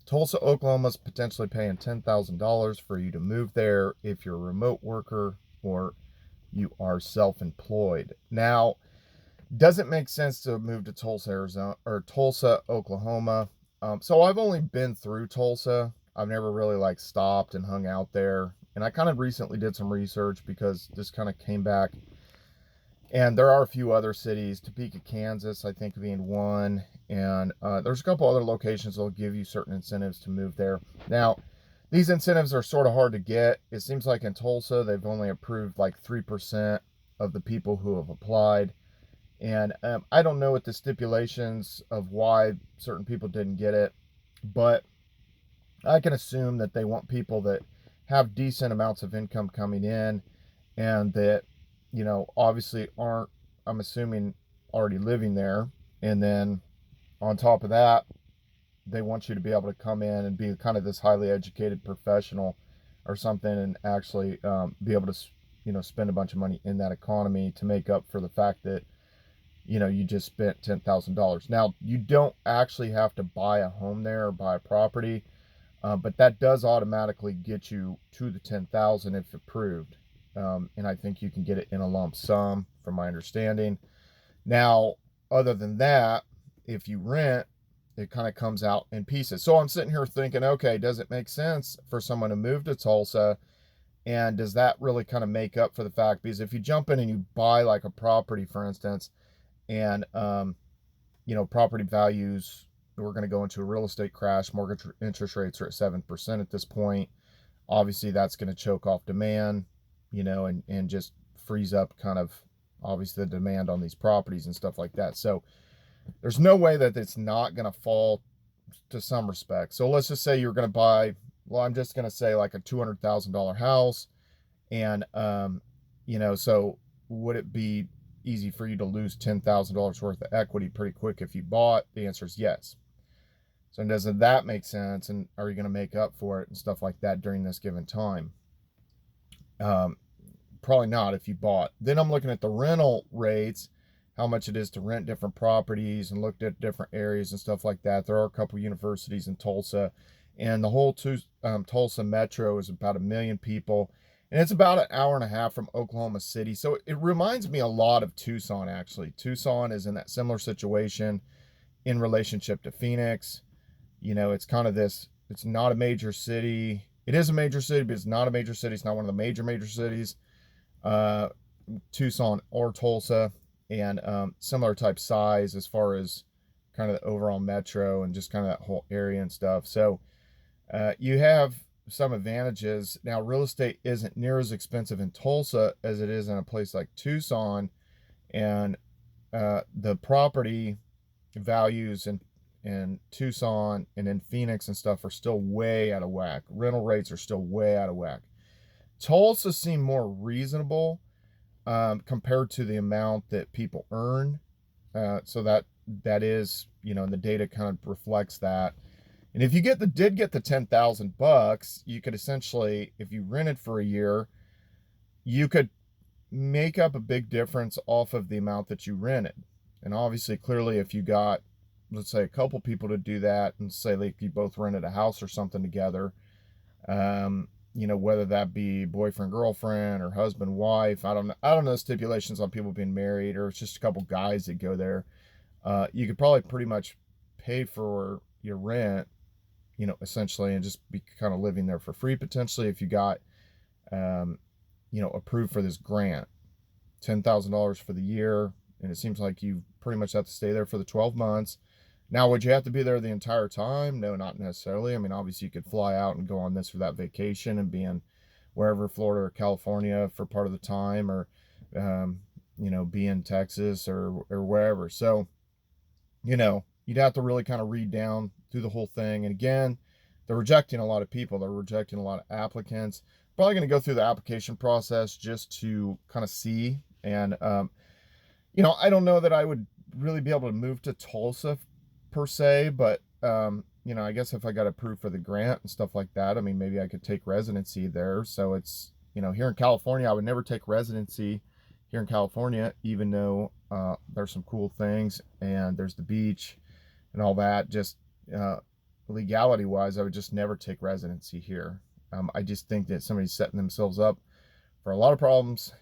Tulsa, Oklahoma is potentially paying $10,000 for you to move there if you're a remote worker or you are self-employed. Now, does it make sense to move to Tulsa, Arizona, or Tulsa, Oklahoma? So I've only been through Tulsa. I've never really like stopped and hung out there. And I kind of recently did some research because this kind of came back. And there are a few other cities, Topeka, Kansas, I think being one. And there's a couple other locations that'll give you certain incentives to move there. Now, these incentives are sort of hard to get. It seems like in Tulsa, they've only approved like 3% of the people who have applied. And I don't know what the stipulations of why certain people didn't get it, but I can assume that they want people that have decent amounts of income coming in and that, obviously aren't, I'm assuming, already living there. And then on top of that, they want you to be able to come in and be kind of this highly educated professional or something and actually be able to, spend a bunch of money in that economy to make up for the fact that you just spent $10,000. Now, you don't actually have to buy a home there or buy a property, but that does automatically get you to the 10,000 if approved. And I think you can get it in a lump sum, from my understanding. Now, other than that, if you rent, it kind of comes out in pieces. So I'm sitting here thinking, okay, does it make sense for someone to move to Tulsa? And does that really kind of make up for the fact? Because if you jump in and you buy like a property, for instance, and property values, we're going to go into a real estate crash. Mortgage interest rates are at 7% at this point. Obviously that's going to choke off demand, and just freeze up kind of obviously the demand on these properties and stuff like that. So there's no way that it's not going to fall to some respect. So let's just say you're going to buy, well, I'm just going to say like a $200,000 house. And, so would it be easy for you to lose $10,000 worth of equity pretty quick if you bought? The answer is yes. So doesn't that make sense? And are you going to make up for it and stuff like that during this given time? Um, Probably not if you bought. Then I'm looking at the rental rates, how much it is to rent different properties, and looked at different areas and stuff like that. There are a couple universities in Tulsa, and the whole Tulsa metro is about 1 million people, and it's about an hour and a half from Oklahoma City. So it reminds me a lot of Tucson, actually. Tucson is in that similar situation in relationship to Phoenix. It's kind of this, it's not a major city. It is a major city, but it's not a major city. It's not one of the major cities. Uh, Tucson or Tulsa, and similar type size as far as kind of the overall metro and just kind of that whole area and stuff. So you have some advantages. Now, real estate isn't near as expensive in Tulsa as it is in a place like Tucson, and the property values in Tucson and in Phoenix and stuff are still way out of whack. Rental rates are still way out of whack. Tulsa seemed more reasonable compared to the amount that people earn. So that is, and the data kind of reflects that. And if you did get the 10,000 bucks, you could essentially, if you rented for a year, you could make up a big difference off of the amount that you rented. And obviously, clearly, if you got, let's say, a couple people to do that, and say like you both rented a house or something together, whether that be boyfriend, girlfriend, or husband, wife. I don't know the stipulations on people being married, or it's just a couple guys that go there. You could probably pretty much pay for your rent, essentially, and just be kind of living there for free potentially if you got, approved for this grant. $10,000 for the year, and it seems like you pretty much have to stay there for the 12 months. Now, would you have to be there the entire time? No, not necessarily. I mean, obviously, you could fly out and go on this or that vacation and be in wherever, Florida or California, for part of the time, or be in Texas or wherever. So, you'd have to really kind of read down through the whole thing. And again, they're rejecting a lot of people. They're rejecting a lot of applicants. Probably going to go through the application process just to kind of see. And I don't know that I would really be able to move to Tulsa per se, but I guess if I got approved for the grant and stuff like that, I mean, maybe I could take residency there. So it's, here in California, I would never take residency here in California, even though there's some cool things and there's the beach and all that. Just legality wise, I would just never take residency here. I just think that somebody's setting themselves up for a lot of problems.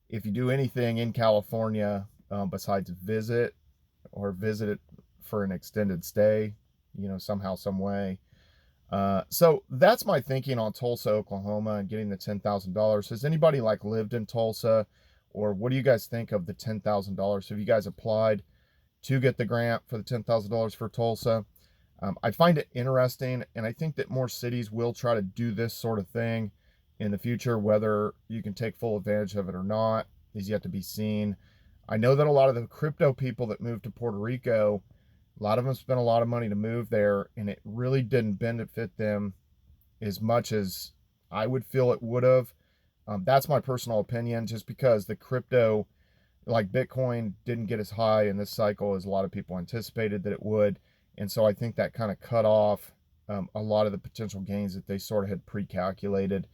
If you do anything in California besides visit or visit it for an extended stay, somehow, some way. So that's my thinking on Tulsa, Oklahoma, and getting the $10,000. Has anybody like lived in Tulsa, or what do you guys think of the $10,000? Have you guys applied to get the grant for the $10,000 for Tulsa? I find it interesting, and I think that more cities will try to do this sort of thing in the future. Whether you can take full advantage of it or not is yet to be seen. I know that a lot of the crypto people that moved to Puerto Rico, a lot of them spent a lot of money to move there, and it really didn't benefit them as much as I would feel it would have. That's my personal opinion, just because the crypto, like Bitcoin, didn't get as high in this cycle as a lot of people anticipated that it would. And so I think that kind of cut off a lot of the potential gains that they sort of had pre-calculated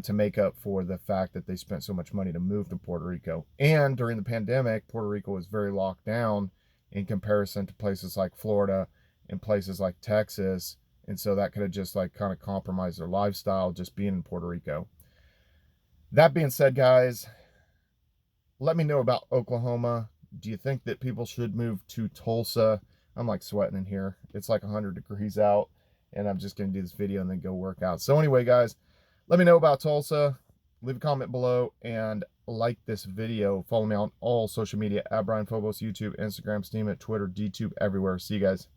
to make up for the fact that they spent so much money to move to Puerto Rico. And during the pandemic, Puerto Rico was very locked down in comparison to places like Florida and places like Texas. And so that could have just like kind of compromised their lifestyle just being in Puerto Rico. That being said, guys, let me know about Oklahoma. Do you think that people should move to Tulsa? I'm like sweating in here. It's like 100 degrees out, and I'm just going to do this video and then go work out. So anyway, guys, let me know about Tulsa. Leave a comment below and like this video. Follow me on all social media at Brian Phobos, YouTube, Instagram, Steemit, Twitter, DTube, everywhere. See you guys.